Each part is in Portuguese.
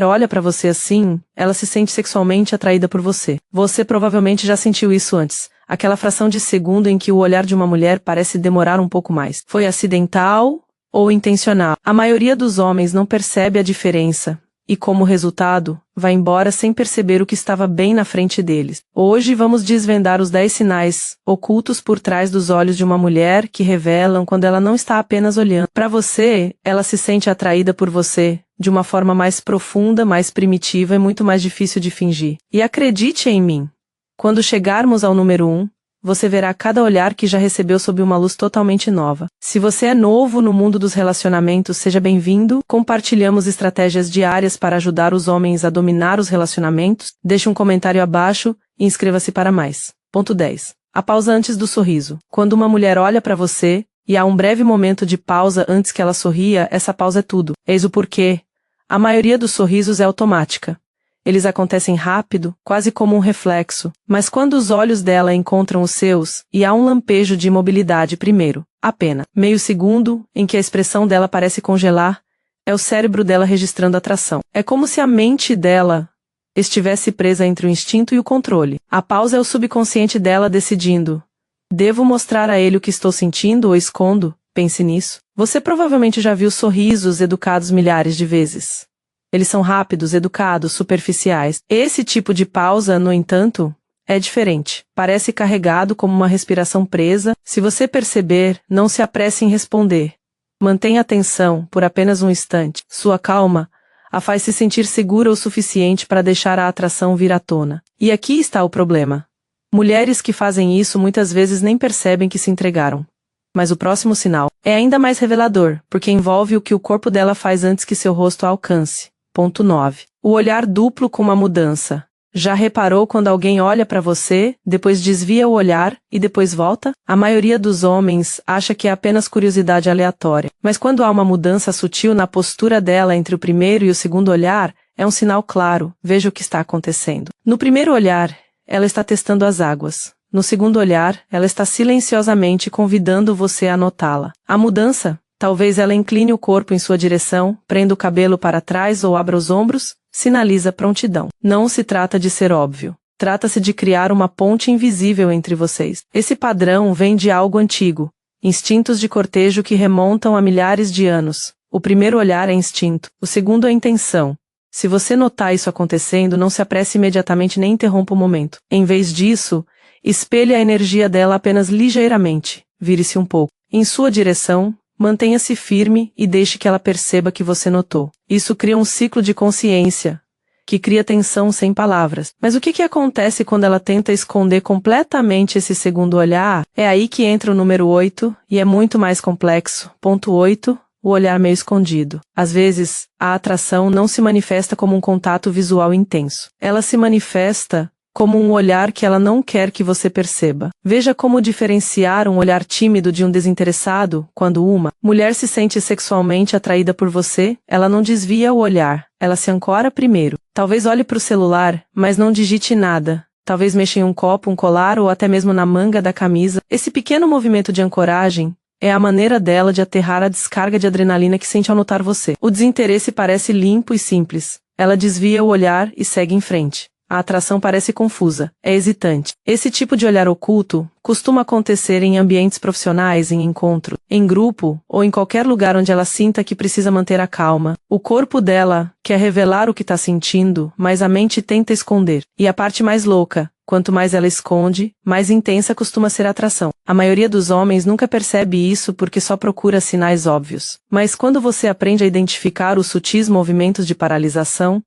olha pra você assim, ela se sente sexualmente atraída por você. Você provavelmente já sentiu isso antes. Aquela fração de segundo em que o olhar de uma mulher parece demorar um pouco mais. Foi acidental ou intencional? A maioria dos homens não percebe a diferença e, como resultado, vai embora sem perceber o que estava bem na frente deles. Hoje vamos desvendar os 10 sinais ocultos por trás dos olhos de uma mulher que revelam quando ela não está apenas olhando para você, ela se sente atraída por você de uma forma mais profunda, mais primitiva e muito mais difícil de fingir. E acredite em mim, quando chegarmos ao número 1, você verá cada olhar que já recebeu sob uma luz totalmente nova. Se você é novo no mundo dos relacionamentos, seja bem-vindo. Compartilhamos estratégias diárias para ajudar os homens a dominar os relacionamentos. Deixe um comentário abaixo e inscreva-se para mais. Ponto 10. A pausa antes do sorriso. Quando uma mulher olha para você, e há um breve momento de pausa antes que ela sorria, essa pausa é tudo. Eis o porquê. A maioria dos sorrisos é automática. Eles acontecem rápido, quase como um reflexo, mas quando os olhos dela encontram os seus, e há um lampejo de imobilidade primeiro, apenas meio segundo, em que a expressão dela parece congelar, é o cérebro dela registrando atração. É como se a mente dela estivesse presa entre o instinto e o controle. A pausa é o subconsciente dela decidindo: devo mostrar a ele o que estou sentindo ou escondo? Pense nisso. Você provavelmente já viu sorrisos educados milhares de vezes. Eles são rápidos, educados, superficiais. Esse tipo de pausa, no entanto, é diferente. Parece carregado como uma respiração presa. Se você perceber, não se apresse em responder. Mantenha atenção por apenas um instante. Sua calma a faz se sentir segura o suficiente para deixar a atração vir à tona. E aqui está o problema. Mulheres que fazem isso muitas vezes nem percebem que se entregaram. Mas o próximo sinal é ainda mais revelador, porque envolve o que o corpo dela faz antes que seu rosto a alcance. Ponto 9. O olhar duplo com uma mudança. Já reparou quando alguém olha para você, depois desvia o olhar e depois volta? A maioria dos homens acha que é apenas curiosidade aleatória. Mas quando há uma mudança sutil na postura dela entre o primeiro e o segundo olhar, é um sinal claro. Veja o que está acontecendo. No primeiro olhar, ela está testando as águas. No segundo olhar, ela está silenciosamente convidando você a notá-la. A mudança? Talvez ela incline o corpo em sua direção, prenda o cabelo para trás ou abra os ombros, sinaliza prontidão. Não se trata de ser óbvio. Trata-se de criar uma ponte invisível entre vocês. Esse padrão vem de algo antigo, instintos de cortejo que remontam a milhares de anos. O primeiro olhar é instinto, o segundo é intenção. Se você notar isso acontecendo, não se apresse imediatamente nem interrompa o momento. Em vez disso, espelhe a energia dela apenas ligeiramente. Vire-se um pouco em sua direção. Mantenha-se firme e deixe que ela perceba que você notou. Isso cria um ciclo de consciência, que cria tensão sem palavras. Mas o que acontece quando ela tenta esconder completamente esse segundo olhar? É aí que entra o número 8, e é muito mais complexo. Ponto 8. O olhar meio escondido. Às vezes, a atração não se manifesta como um contato visual intenso. Ela se manifesta como um olhar que ela não quer que você perceba. Veja como diferenciar um olhar tímido de um desinteressado. Quando uma mulher se sente sexualmente atraída por você, ela não desvia o olhar, ela se ancora primeiro. Talvez olhe para o celular, mas não digite nada. Talvez mexa em um copo, um colar ou até mesmo na manga da camisa. Esse pequeno movimento de ancoragem é a maneira dela de aterrar a descarga de adrenalina que sente ao notar você. O desinteresse parece limpo e simples. Ela desvia o olhar e segue em frente. A atração parece confusa, é hesitante. Esse tipo de olhar oculto costuma acontecer em ambientes profissionais, em encontro, em grupo ou em qualquer lugar onde ela sinta que precisa manter a calma. O corpo dela quer revelar o que está sentindo, mas a mente tenta esconder. E a parte mais louca, quanto mais ela esconde, mais intensa costuma ser a atração. A maioria dos homens nunca percebe isso porque só procura sinais óbvios. Mas quando você aprende a identificar os sutis movimentos de paralisação,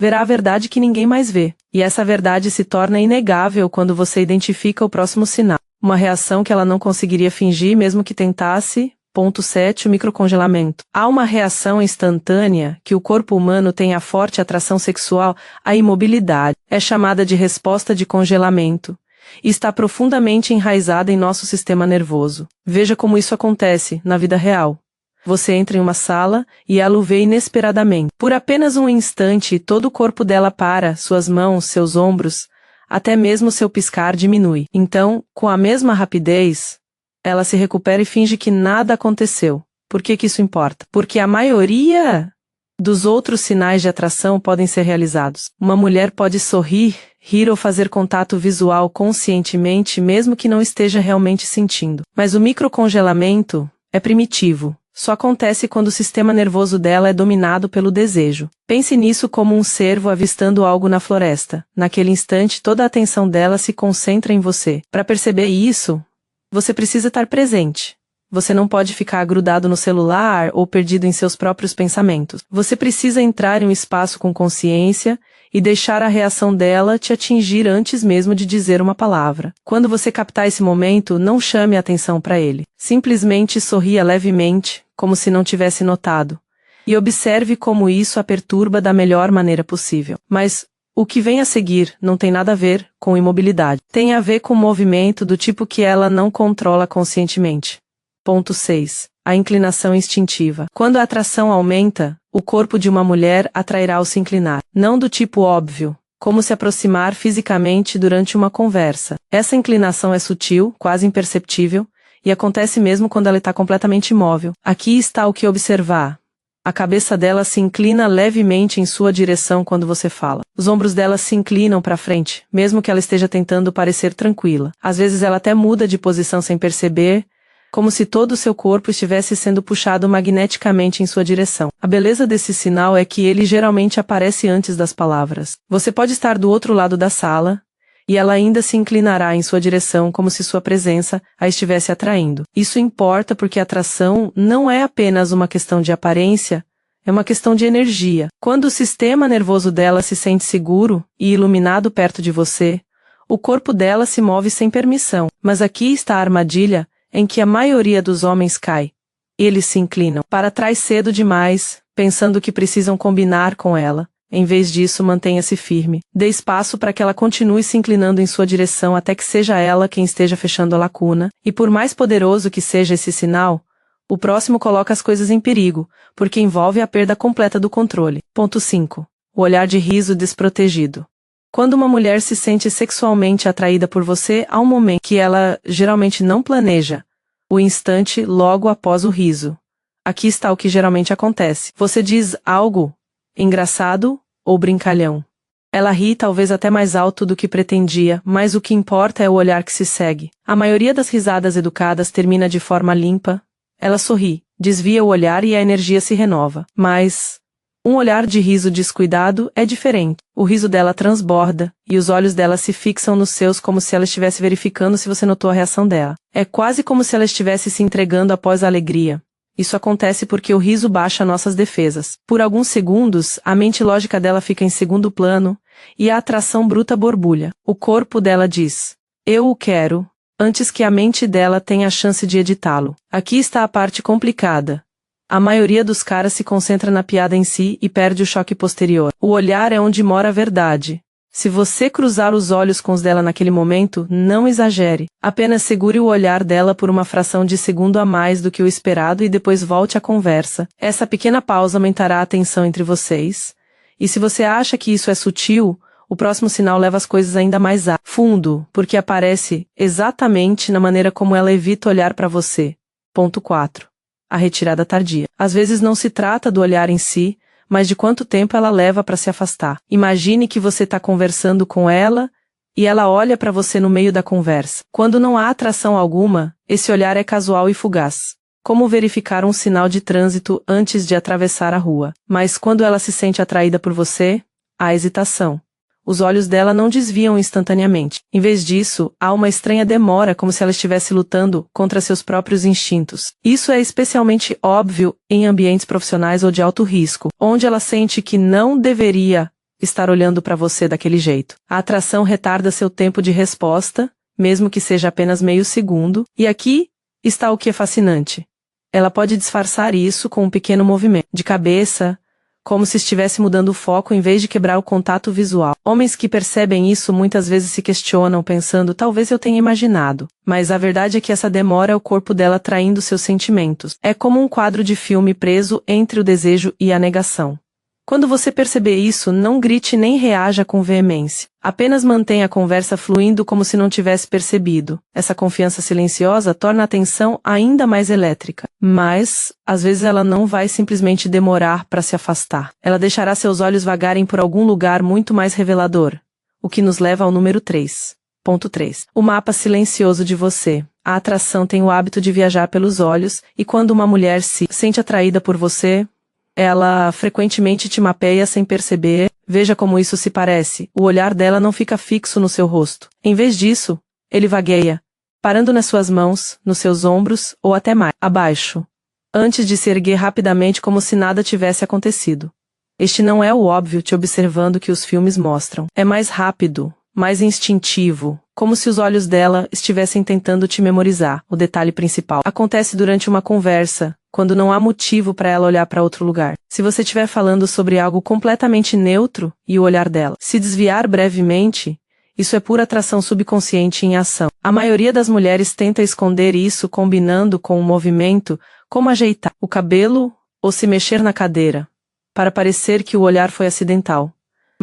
verá a verdade que ninguém mais vê. E essa verdade se torna inegável quando você identifica o próximo sinal. Uma reação que ela não conseguiria fingir mesmo que tentasse. Ponto 7. O microcongelamento. Há uma reação instantânea que o corpo humano tem a forte atração sexual, a imobilidade. É chamada de resposta de congelamento. E está profundamente enraizada em nosso sistema nervoso. Veja como isso acontece na vida real. Você entra em uma sala e ela o vê inesperadamente. Por apenas um instante, todo o corpo dela para, suas mãos, seus ombros, até mesmo seu piscar diminui. Então, com a mesma rapidez, ela se recupera e finge que nada aconteceu. Por que isso importa? Porque a maioria dos outros sinais de atração podem ser realizados. Uma mulher pode sorrir, rir ou fazer contato visual conscientemente mesmo que não esteja realmente sentindo. Mas o microcongelamento é primitivo. Só acontece quando o sistema nervoso dela é dominado pelo desejo. Pense nisso como um cervo avistando algo na floresta. Naquele instante toda a atenção dela se concentra em você. Para perceber isso, você precisa estar presente. Você não pode ficar grudado no celular ou perdido em seus próprios pensamentos. Você precisa entrar em um espaço com consciência e deixar a reação dela te atingir antes mesmo de dizer uma palavra. Quando você captar esse momento, não chame a atenção para ele. Simplesmente sorria levemente, como se não tivesse notado. E observe como isso a perturba da melhor maneira possível. Mas o que vem a seguir não tem nada a ver com imobilidade. Tem a ver com movimento do tipo que ela não controla conscientemente. Ponto 6. A inclinação instintiva. Quando a atração aumenta, o corpo de uma mulher atrairá ao se inclinar. Não do tipo óbvio, como se aproximar fisicamente durante uma conversa. Essa inclinação é sutil, quase imperceptível, e acontece mesmo quando ela está completamente imóvel. Aqui está o que observar. A cabeça dela se inclina levemente em sua direção quando você fala. Os ombros dela se inclinam para frente, mesmo que ela esteja tentando parecer tranquila. Às vezes ela até muda de posição sem perceber, como se todo o seu corpo estivesse sendo puxado magneticamente em sua direção. A beleza desse sinal é que ele geralmente aparece antes das palavras. Você pode estar do outro lado da sala, e ela ainda se inclinará em sua direção como se sua presença a estivesse atraindo. Isso importa porque a atração não é apenas uma questão de aparência, é uma questão de energia. Quando o sistema nervoso dela se sente seguro e iluminado perto de você, o corpo dela se move sem permissão. Mas aqui está a armadilha em que a maioria dos homens cai. Eles se inclinam para trás cedo demais, pensando que precisam combinar com ela. Em vez disso, mantenha-se firme. Dê espaço para que ela continue se inclinando em sua direção até que seja ela quem esteja fechando a lacuna, e por mais poderoso que seja esse sinal, o próximo coloca as coisas em perigo, porque envolve a perda completa do controle. Ponto 5. O olhar de riso desprotegido. Quando uma mulher se sente sexualmente atraída por você, há um momento que ela geralmente não planeja, o instante logo após o riso. Aqui está o que geralmente acontece. Você diz algo engraçado ou brincalhão. Ela ri talvez até mais alto do que pretendia, mas o que importa é o olhar que se segue. A maioria das risadas educadas termina de forma limpa. Ela sorri, desvia o olhar e a energia se renova. Mas um olhar de riso descuidado é diferente. O riso dela transborda, e os olhos dela se fixam nos seus como se ela estivesse verificando se você notou a reação dela. É quase como se ela estivesse se entregando após a alegria. Isso acontece porque o riso baixa nossas defesas. Por alguns segundos, a mente lógica dela fica em segundo plano, e a atração bruta borbulha. O corpo dela diz, eu o quero, antes que a mente dela tenha a chance de editá-lo. Aqui está a parte complicada. A maioria dos caras se concentra na piada em si e perde o choque posterior. O olhar é onde mora a verdade. Se você cruzar os olhos com os dela naquele momento, não exagere. Apenas segure o olhar dela por uma fração de segundo a mais do que o esperado e depois volte à conversa. Essa pequena pausa aumentará a tensão entre vocês. E se você acha que isso é sutil, o próximo sinal leva as coisas ainda mais a fundo, porque aparece exatamente na maneira como ela evita olhar para você. Ponto 4. A retirada tardia. Às vezes não se trata do olhar em si, mas de quanto tempo ela leva para se afastar. Imagine que você está conversando com ela e ela olha para você no meio da conversa. Quando não há atração alguma, esse olhar é casual e fugaz. Como verificar um sinal de trânsito antes de atravessar a rua. Mas quando ela se sente atraída por você, há hesitação. Os olhos dela não desviam instantaneamente. Em vez disso, há uma estranha demora como se ela estivesse lutando contra seus próprios instintos. Isso é especialmente óbvio em ambientes profissionais ou de alto risco, onde ela sente que não deveria estar olhando para você daquele jeito. A atração retarda seu tempo de resposta, mesmo que seja apenas meio segundo, e aqui está o que é fascinante. Ela pode disfarçar isso com um pequeno movimento de cabeça, como se estivesse mudando o foco em vez de quebrar o contato visual. Homens que percebem isso muitas vezes se questionam pensando, talvez eu tenha imaginado. Mas a verdade é que essa demora é o corpo dela traindo seus sentimentos. É como um quadro de filme preso entre o desejo e a negação. Quando você perceber isso, não grite nem reaja com veemência. Apenas mantenha a conversa fluindo como se não tivesse percebido. Essa confiança silenciosa torna a tensão ainda mais elétrica. Mas, às vezes ela não vai simplesmente demorar para se afastar. Ela deixará seus olhos vagarem por algum lugar muito mais revelador. O que nos leva ao número 3. Ponto 3. O mapa silencioso de você. A atração tem o hábito de viajar pelos olhos, e quando uma mulher se sente atraída por você, ela frequentemente te mapeia sem perceber. Veja como isso se parece. O olhar dela não fica fixo no seu rosto. Em vez disso, ele vagueia, parando nas suas mãos, nos seus ombros ou até mais abaixo, antes de se erguer rapidamente como se nada tivesse acontecido. Este não é o óbvio te observando que os filmes mostram. É mais rápido, mais instintivo, como se os olhos dela estivessem tentando te memorizar. O detalhe principal acontece durante uma conversa, quando não há motivo para ela olhar para outro lugar. Se você estiver falando sobre algo completamente neutro e o olhar dela se desviar brevemente, isso é pura atração subconsciente em ação. A maioria das mulheres tenta esconder isso combinando com um movimento, como ajeitar o cabelo ou se mexer na cadeira, para parecer que o olhar foi acidental.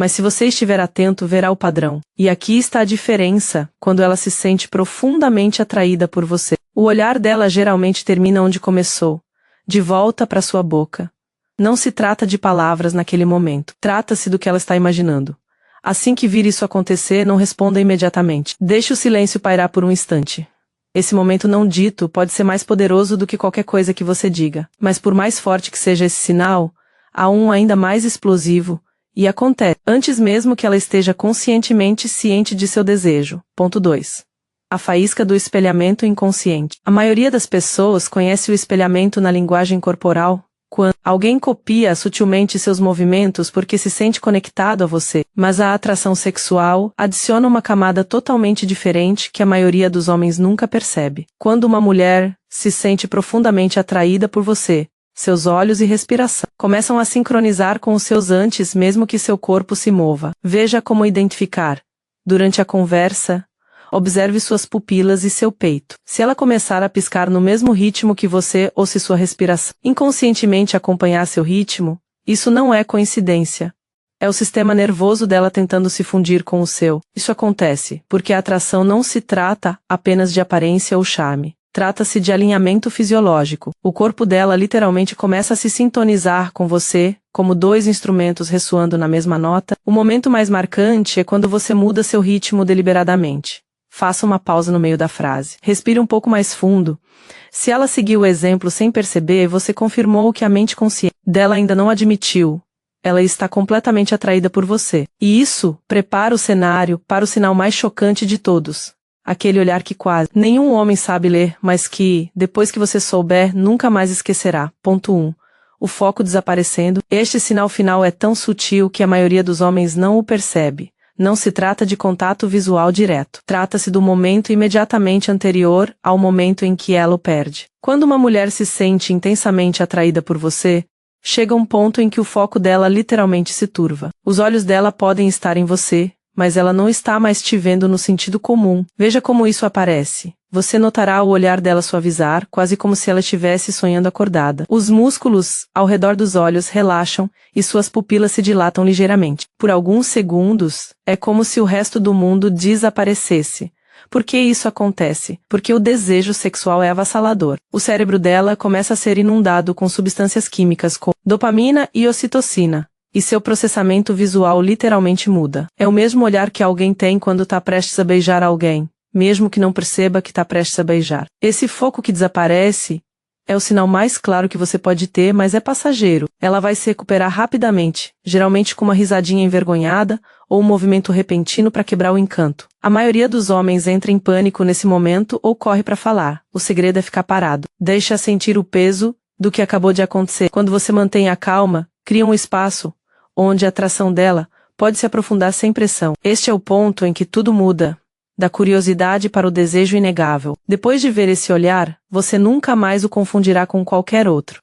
Mas se você estiver atento, verá o padrão. E aqui está a diferença quando ela se sente profundamente atraída por você. O olhar dela geralmente termina onde começou, de volta para sua boca. Não se trata de palavras naquele momento. Trata-se do que ela está imaginando. Assim que vir isso acontecer, não responda imediatamente. Deixe o silêncio pairar por um instante. Esse momento não dito pode ser mais poderoso do que qualquer coisa que você diga. Mas por mais forte que seja esse sinal, há um ainda mais explosivo, e acontece antes mesmo que ela esteja conscientemente ciente de seu desejo. Ponto 2. A faísca do espelhamento inconsciente. A maioria das pessoas conhece o espelhamento na linguagem corporal, quando alguém copia sutilmente seus movimentos porque se sente conectado a você, mas a atração sexual adiciona uma camada totalmente diferente que a maioria dos homens nunca percebe. Quando uma mulher se sente profundamente atraída por você, seus olhos e respiração começam a sincronizar com os seus antes mesmo que seu corpo se mova. Veja como identificar. Durante a conversa, observe suas pupilas e seu peito. Se ela começar a piscar no mesmo ritmo que você ou se sua respiração inconscientemente acompanhar seu ritmo, isso não é coincidência. É o sistema nervoso dela tentando se fundir com o seu. Isso acontece porque a atração não se trata apenas de aparência ou charme. Trata-se de alinhamento fisiológico. O corpo dela literalmente começa a se sintonizar com você, como dois instrumentos ressoando na mesma nota. O momento mais marcante é quando você muda seu ritmo deliberadamente. Faça uma pausa no meio da frase. Respire um pouco mais fundo. Se ela seguiu o exemplo sem perceber, você confirmou que a mente consciente dela ainda não admitiu. Ela está completamente atraída por você. E isso prepara o cenário para o sinal mais chocante de todos. Aquele olhar que quase nenhum homem sabe ler, mas que, depois que você souber, nunca mais esquecerá. Ponto 1. O foco desaparecendo. Este sinal final é tão sutil que a maioria dos homens não o percebe. Não se trata de contato visual direto. Trata-se do momento imediatamente anterior ao momento em que ela o perde. Quando uma mulher se sente intensamente atraída por você, chega um ponto em que o foco dela literalmente se turva. Os olhos dela podem estar em você, mas ela não está mais te vendo no sentido comum. Veja como isso aparece. Você notará o olhar dela suavizar, quase como se ela estivesse sonhando acordada. Os músculos ao redor dos olhos relaxam e suas pupilas se dilatam ligeiramente. Por alguns segundos, é como se o resto do mundo desaparecesse. Por que isso acontece? Porque o desejo sexual é avassalador. O cérebro dela começa a ser inundado com substâncias químicas como dopamina e ocitocina. E seu processamento visual literalmente muda. É o mesmo olhar que alguém tem quando está prestes a beijar alguém, mesmo que não perceba que está prestes a beijar. Esse foco que desaparece é o sinal mais claro que você pode ter, mas é passageiro. Ela vai se recuperar rapidamente, geralmente com uma risadinha envergonhada ou um movimento repentino para quebrar o encanto. A maioria dos homens entra em pânico nesse momento ou corre para falar. O segredo é ficar parado. Deixe-a sentir o peso do que acabou de acontecer. Quando você mantém a calma, cria um espaço onde a atração dela pode se aprofundar sem pressão. Este é o ponto em que tudo muda, da curiosidade para o desejo inegável. Depois de ver esse olhar, você nunca mais o confundirá com qualquer outro.